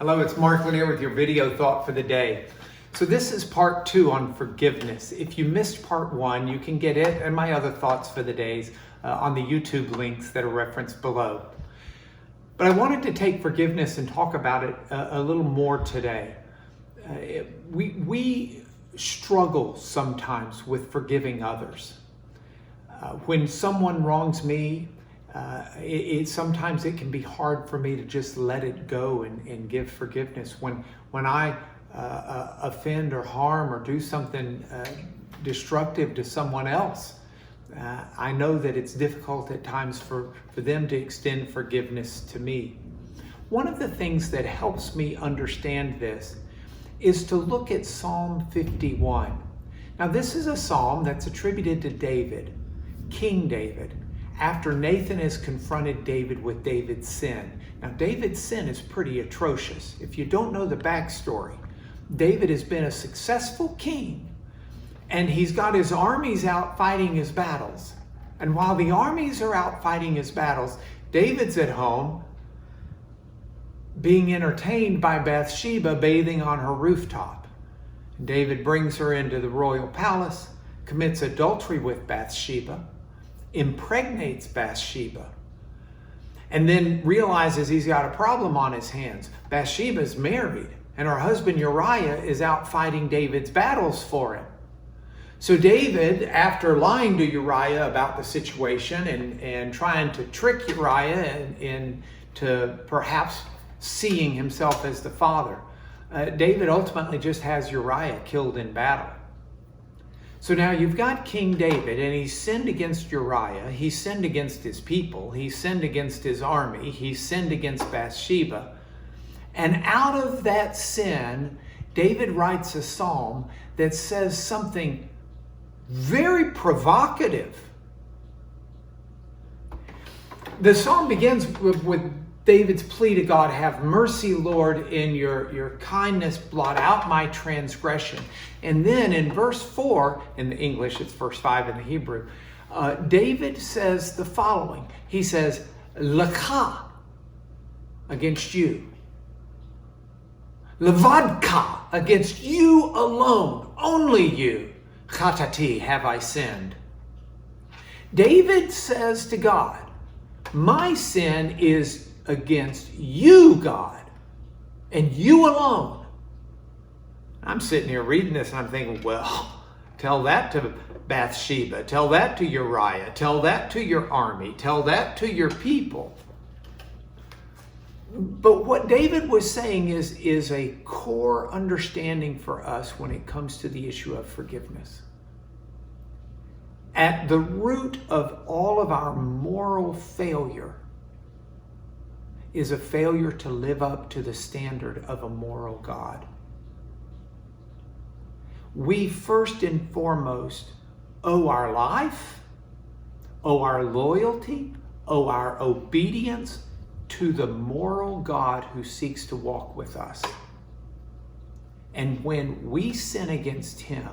Hello, it's Mark Lanier with your video thought for the day. So this is part 2 on forgiveness. If you missed part 1, you can get it and my other thoughts for the days on the YouTube links that are referenced below. But I wanted to take forgiveness and talk about it a little more today. We struggle sometimes with forgiving others. When someone wrongs me, sometimes it can be hard for me to just let it go and give forgiveness. When I offend or harm or do something destructive to someone else, I know that it's difficult at times for them to extend forgiveness to me. One of the things that helps me understand this is to look at Psalm 51. Now this is a psalm that's attributed to David, King David, after Nathan has confronted David with David's sin. Now David's sin is pretty atrocious. If you don't know the backstory, David has been a successful king and he's got his armies out fighting his battles. And while the armies are out fighting his battles, David's at home being entertained by Bathsheba bathing on her rooftop. David brings her into the royal palace, commits adultery with Bathsheba, impregnates Bathsheba, and then realizes he's got a problem on his hands. Bathsheba's married, and her husband Uriah is out fighting David's battles for him. So David, after lying to Uriah about the situation and trying to trick Uriah into perhaps seeing himself as the father, David ultimately just has Uriah killed in battle. So now you've got King David, and he's sinned against Uriah, he's sinned against his people, he's sinned against his army, he's sinned against Bathsheba. And out of that sin, David writes a psalm that says something very provocative. The psalm begins with David's plea to God, "Have mercy, Lord, in your kindness, blot out my transgression." And then in verse 4, in the English, it's verse 5 in the Hebrew, David says the following. He says, "Laka," against you. "Levadka," against you alone, only you. "Chatati," have I sinned. David says to God, my sin is against you, God, and you alone. I'm sitting here reading this and I'm thinking, well, tell that to Bathsheba, tell that to Uriah, tell that to your army, tell that to your people. But what David was saying is a core understanding for us when it comes to the issue of forgiveness. At the root of all of our moral failure is a failure to live up to the standard of a moral God. We first and foremost owe our life, owe our loyalty, owe our obedience to the moral God who seeks to walk with us. And when we sin against him,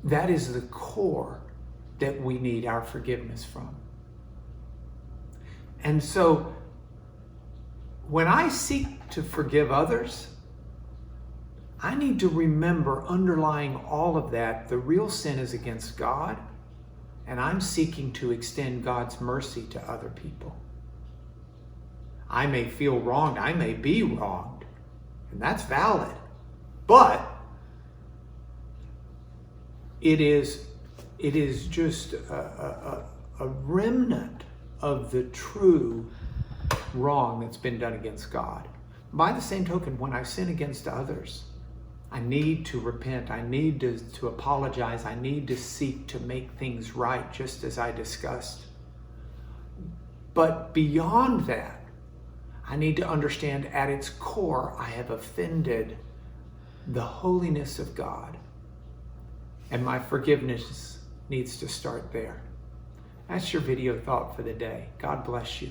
that is the core that we need our forgiveness from. And so when I seek to forgive others, I need to remember underlying all of that, the real sin is against God, and I'm seeking to extend God's mercy to other people. I may feel wronged, I may be wronged, and that's valid, but it is just a remnant of the true wrong that's been done against God. By the same token, when I sin against others, I need to repent, I need to apologize, I need to seek to make things right, just as I discussed. But beyond that, I need to understand at its core, I have offended the holiness of God. And my forgiveness needs to start there. That's your video thought for the day. God bless you.